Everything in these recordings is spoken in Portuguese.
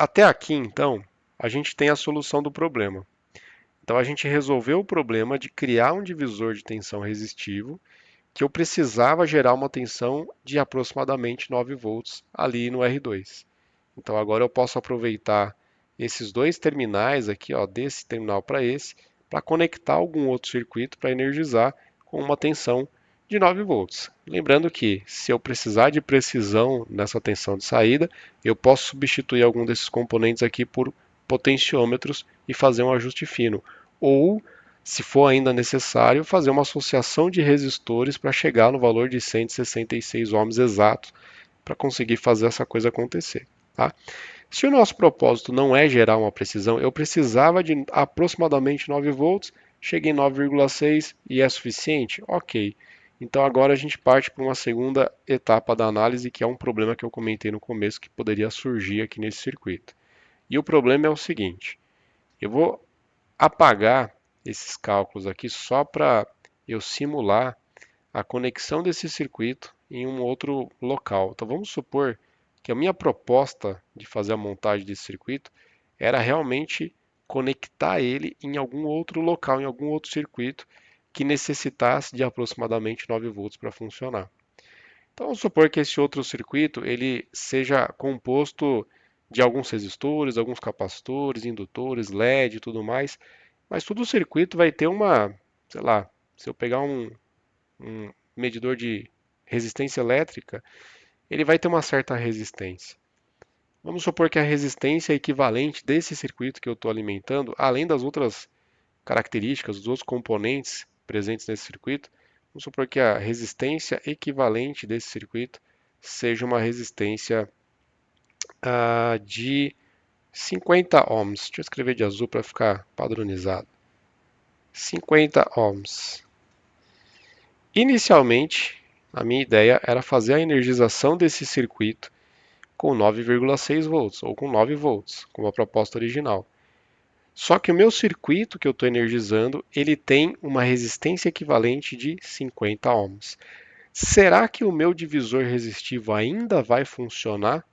Até aqui, então, a gente tem a solução do problema. Então, a gente resolveu o problema de criar um divisor de tensão resistivo que eu precisava gerar uma tensão de aproximadamente 9 volts ali no R2. Então, agora eu posso aproveitar esses dois terminais aqui, ó, desse terminal para esse, para conectar algum outro circuito para energizar com uma tensão de 9 volts. Lembrando que, se eu precisar de precisão nessa tensão de saída, eu posso substituir algum desses componentes aqui por potenciômetros e fazer um ajuste fino. Ou, se for ainda necessário, fazer uma associação de resistores para chegar no valor de 166 ohms exatos para conseguir fazer essa coisa acontecer. Tá? Se o nosso propósito não é gerar uma precisão, eu precisava de aproximadamente 9 volts, cheguei em 9,6 e é suficiente? Ok. Então agora a gente parte para uma segunda etapa da análise, que é um problema que eu comentei no começo que poderia surgir aqui nesse circuito. E o problema é o seguinte: eu vou apagar esses cálculos aqui só para eu simular a conexão desse circuito em um outro local. Então vamos supor que a minha proposta de fazer a montagem desse circuito era realmente conectar ele em algum outro local, em algum outro circuito que necessitasse de aproximadamente 9 volts para funcionar. Então vamos supor que esse outro circuito ele seja composto de alguns resistores, alguns capacitores, indutores, LED e tudo mais, mas todo o circuito vai ter uma, sei lá, se eu pegar um medidor de resistência elétrica, ele vai ter uma certa resistência. Vamos supor que a resistência equivalente desse circuito que eu estou alimentando, além das outras características, dos outros componentes presentes nesse circuito, vamos supor que a resistência equivalente desse circuito seja uma resistência de 50 ohms. Deixa eu escrever de azul para ficar padronizado. 50 ohms. Inicialmente, a minha ideia era fazer a energização desse circuito com 9,6 volts ou com 9 volts, como a proposta original. Só que o meu circuito que eu estou energizando, ele tem uma resistência equivalente de 50 ohms. Será que o meu divisor resistivo ainda vai funcionar?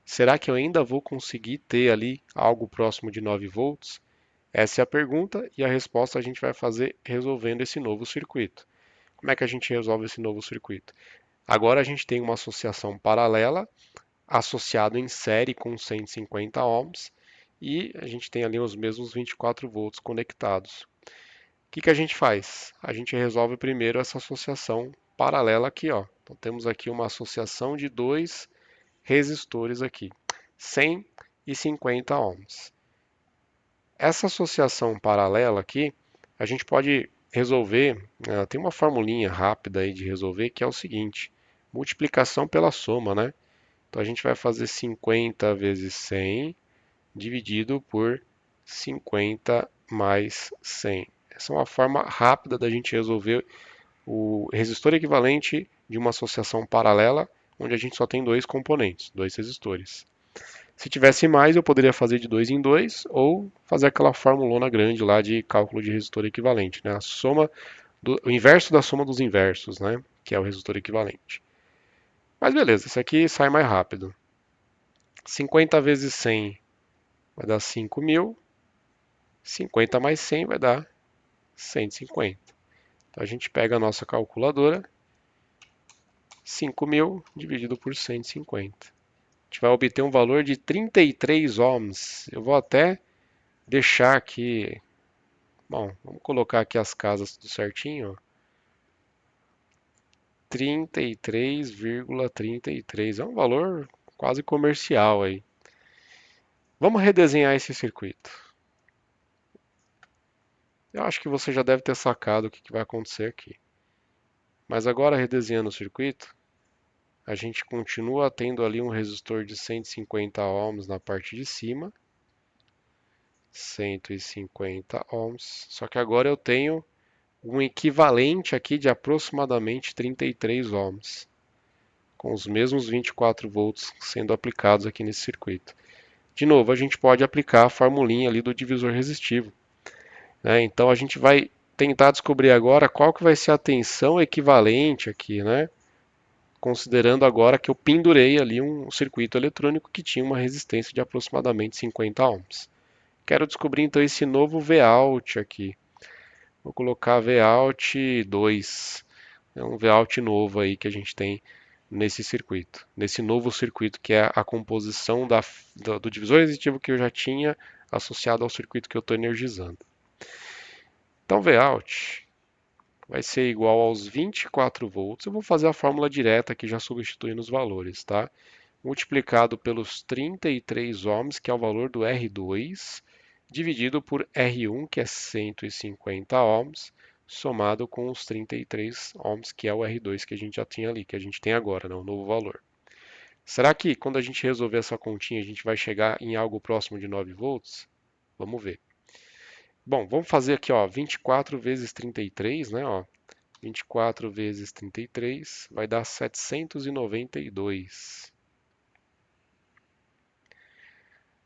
Será que eu ainda vou conseguir ter ali algo próximo de 9 volts? Essa é a pergunta e a resposta a gente vai fazer resolvendo esse novo circuito. Como é que a gente resolve esse novo circuito? Agora a gente tem uma associação paralela associado em série com 150 ohms e a gente tem ali os mesmos 24 volts conectados. O que a gente faz? A gente resolve primeiro essa associação paralela aqui, ó. Então temos aqui uma associação de dois resistores aqui, 100 e 50 ohms. Essa associação paralela aqui, a gente pode resolver, tem uma formulinha rápida aí de resolver que é o seguinte: multiplicação pela soma, né? Então a gente vai fazer 50 vezes 100 dividido por 50 mais 100. Essa é uma forma rápida da gente resolver o resistor equivalente de uma associação paralela, onde a gente só tem dois componentes, dois resistores. Se tivesse mais, eu poderia fazer de 2 em 2 ou fazer aquela formulona grande lá de cálculo de resistor equivalente, né? A soma o inverso da soma dos inversos, né? Que é o resistor equivalente. Mas beleza, esse aqui sai mais rápido. 50 vezes 100 vai dar 5.000. 50 mais 100 vai dar 150. Então a gente pega a nossa calculadora, 5.000 dividido por 150. A gente vai obter um valor de 33 ohms. Eu vou até deixar aqui. Bom, vamos colocar aqui as casas tudo certinho. 33,33. É um valor quase comercial aí. Vamos redesenhar esse circuito. Eu acho que você já deve ter sacado o que vai acontecer aqui. Mas agora, redesenhando o circuito, a gente continua tendo ali um resistor de 150 ohms na parte de cima. 150 ohms. Só que agora eu tenho um equivalente aqui de aproximadamente 33 ohms, com os mesmos 24 volts sendo aplicados aqui nesse circuito. De novo, a gente pode aplicar a formulinha ali do divisor resistivo, né? Então a gente vai tentar descobrir agora qual que vai ser a tensão equivalente aqui, né? considerando agora que eu pendurei ali um circuito eletrônico que tinha uma resistência de aproximadamente 50 ohms. Quero descobrir então esse novo Vout aqui. Vou colocar Vout 2. É um Vout novo aí que a gente tem nesse circuito. Nesse novo circuito que é a composição do divisor resistivo que eu já tinha associado ao circuito que eu estou energizando. Então Vout vai ser igual aos 24 volts. Eu vou fazer a fórmula direta aqui já substituindo os valores, tá? Multiplicado pelos 33 ohms, que é o valor do R2, dividido por R1, que é 150 ohms, somado com os 33 ohms, que é o R2 que a gente já tinha ali, que a gente tem agora, né, o novo valor. Será que quando a gente resolver essa continha, a gente vai chegar em algo próximo de 9 volts? Vamos ver. Bom, vamos fazer aqui, ó, 24 vezes 33, né, ó. 24 vezes 33 vai dar 792.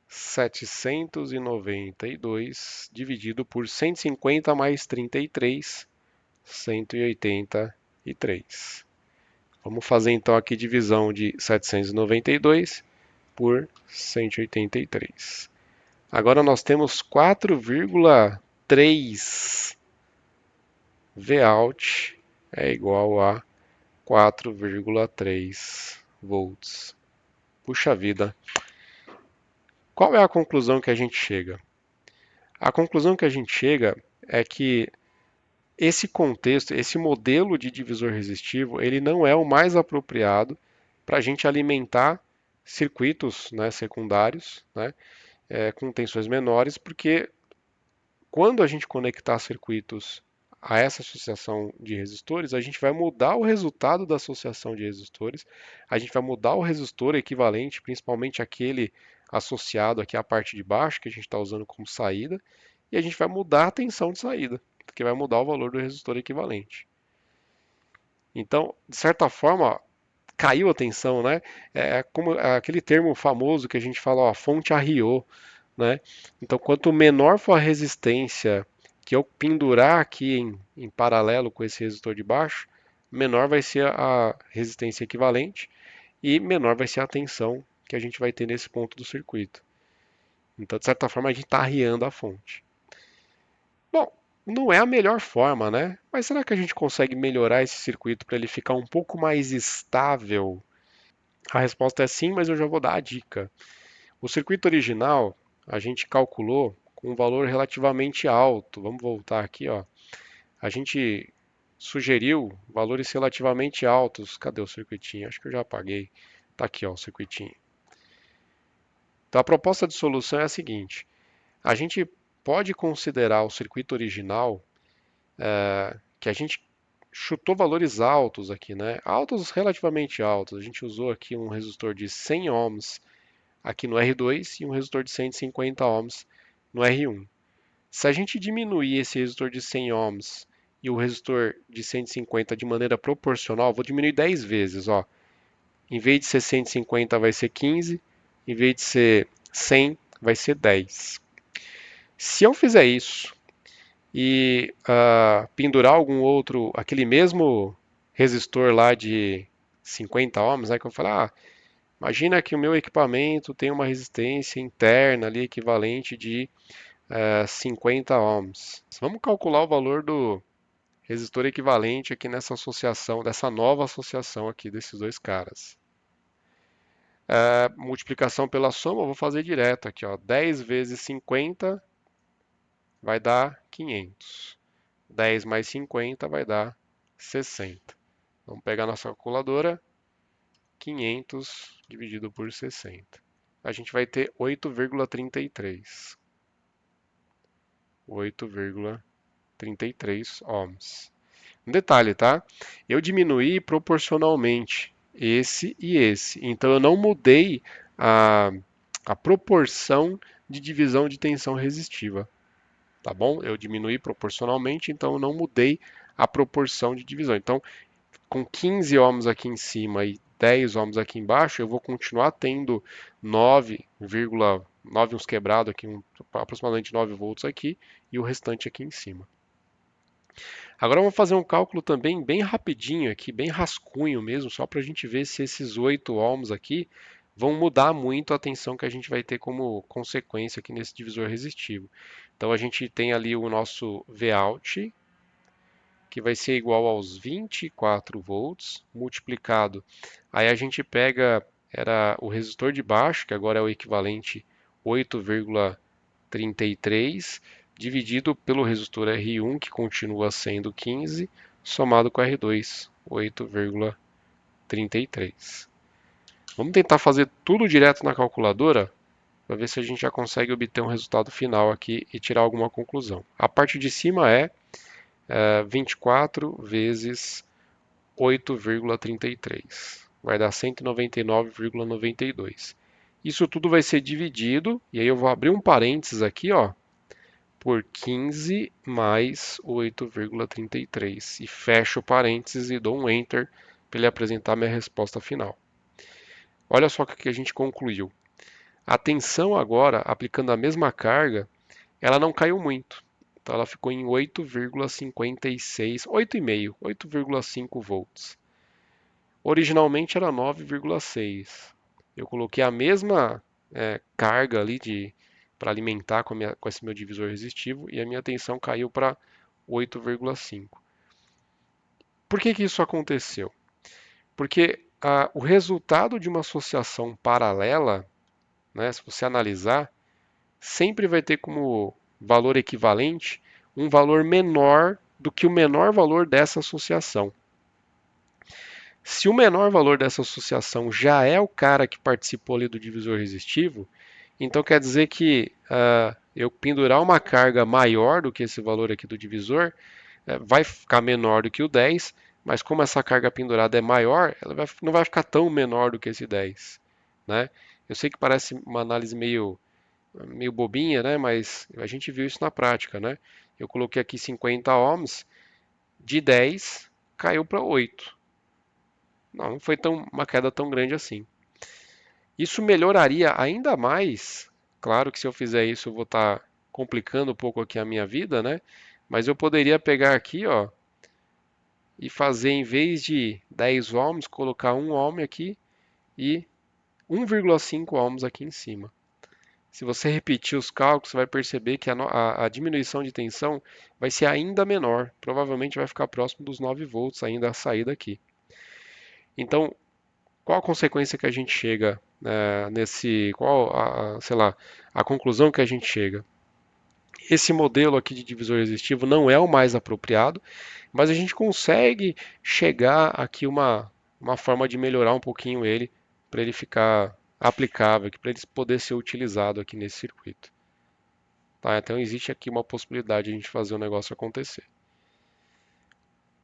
792 dividido por 150 mais 33, 183. Vamos fazer então aqui divisão de 792 por 183. Agora nós temos 4,3 Vout é igual a 4,3 volts. Puxa vida. Qual é a conclusão que a gente chega? A conclusão que a gente chega é que esse contexto, esse modelo de divisor resistivo, ele não é o mais apropriado para a gente alimentar circuitos, né, secundários, né, com tensões menores, porque quando a gente conectar circuitos a essa associação de resistores, a gente vai mudar o resultado da associação de resistores, a gente vai mudar o resistor equivalente, principalmente aquele associado aqui à parte de baixo, que a gente está usando como saída, e a gente vai mudar a tensão de saída, porque vai mudar o valor do resistor equivalente. Então, de certa forma, caiu a tensão, né? É como aquele termo famoso que a gente fala, ó, a fonte arriou, né? Então, quanto menor for a resistência que eu pendurar aqui em paralelo com esse resistor de baixo, menor vai ser a resistência equivalente e menor vai ser a tensão que a gente vai ter nesse ponto do circuito. Então, de certa forma, a gente está arriando a fonte. Bom, não é a melhor forma, né? Mas será que a gente consegue melhorar esse circuito para ele ficar um pouco mais estável? A resposta é sim, mas eu já vou dar a dica. O circuito original a gente calculou com um valor relativamente alto. Vamos voltar aqui, ó. A gente sugeriu valores relativamente altos. Cadê o circuitinho? Acho que eu já apaguei. Tá aqui, ó, o circuitinho. Então a proposta de solução é a seguinte: a gente pode considerar o circuito original que a gente chutou valores altos aqui, né? Altos, relativamente altos. A gente usou aqui um resistor de 100 ohms aqui no R2 e um resistor de 150 ohms no R1. Se a gente diminuir esse resistor de 100 ohms e o resistor de 150 de maneira proporcional, vou diminuir 10 vezes, ó. Em vez de ser 150 vai ser 15, em vez de ser 100 vai ser 10. Se eu fizer isso e pendurar algum outro, aquele mesmo resistor lá de 50 ohms, né, que eu falei, imagina que o meu equipamento tem uma resistência interna ali equivalente de 50 ohms. Vamos calcular o valor do resistor equivalente aqui nessa associação, dessa nova associação aqui desses dois caras. Multiplicação pela soma, eu vou fazer direto aqui, ó. 10 vezes 50 vai dar 500. 10 mais 50 vai dar 60. Vamos pegar nossa calculadora. 500 dividido por 60. A gente vai ter 8,33. 8,33 ohms. Um detalhe, tá? Eu diminuí proporcionalmente esse e esse. Então eu não mudei a proporção de divisão de tensão resistiva. Tá bom? Eu diminuí proporcionalmente, então eu não mudei a proporção de divisão. Então, com 15 ohms aqui em cima e 10 ohms aqui embaixo, eu vou continuar tendo 9 uns quebrado aqui, aproximadamente 9 volts aqui, e o restante aqui em cima. Agora vamos fazer um cálculo também bem rapidinho aqui, bem rascunho mesmo, só para a gente ver se esses 8 ohms aqui vão mudar muito a tensão que a gente vai ter como consequência aqui nesse divisor resistivo. Então a gente tem ali o nosso Vout, que vai ser igual aos 24 volts, multiplicado. Aí a gente pega, era o resistor de baixo, que agora é o equivalente 8,33, dividido pelo resistor R1, que continua sendo 15, somado com R2, 8,33. Vamos tentar fazer tudo direto na calculadora, para ver se a gente já consegue obter um resultado final aqui e tirar alguma conclusão. A parte de cima é 24 vezes 8,33. Vai dar 199,92. Isso tudo vai ser dividido, e aí eu vou abrir um parênteses aqui, ó, por 15 mais 8,33. E fecho o parênteses e dou um Enter para ele apresentar minha resposta final. Olha só o que a gente concluiu. A tensão agora, aplicando a mesma carga, ela não caiu muito. Então ela ficou em 8,56, 8,5, 8,5 volts. Originalmente era 9,6. Eu coloquei a mesma carga ali para alimentar com esse meu divisor resistivo e a minha tensão caiu para 8,5. Por que isso aconteceu? Porque o resultado de uma associação paralela, né, se você analisar, sempre vai ter como valor equivalente um valor menor do que o menor valor dessa associação. Se o menor valor dessa associação já é o cara que participou ali do divisor resistivo, então quer dizer que eu pendurar uma carga maior do que esse valor aqui do divisor, vai ficar menor do que o 10, mas como essa carga pendurada é maior, ela não vai ficar tão menor do que esse 10. Né? Eu sei que parece uma análise meio bobinha, né? Mas a gente viu isso na prática, né? Eu coloquei aqui 50 ohms, de 10 caiu para 8. Não foi uma queda tão grande assim. Isso melhoraria ainda mais. Claro que se eu fizer isso eu vou estar complicando um pouco aqui a minha vida, né? Mas eu poderia pegar aqui, ó, e fazer em vez de 10 ohms, colocar 1 ohm aqui e 1,5 ohms aqui em cima. Se você repetir os cálculos, você vai perceber que a diminuição de tensão vai ser ainda menor. Provavelmente vai ficar próximo dos 9 volts ainda a saída aqui. Então, qual a consequência que a gente chega qual sei lá, a conclusão que a gente chega? Esse modelo aqui de divisor resistivo não é o mais apropriado, mas a gente consegue chegar aqui uma forma de melhorar um pouquinho ele para ele ficar aplicável, para ele poder ser utilizado aqui nesse circuito. Tá? Então existe aqui uma possibilidade de a gente fazer o negócio acontecer.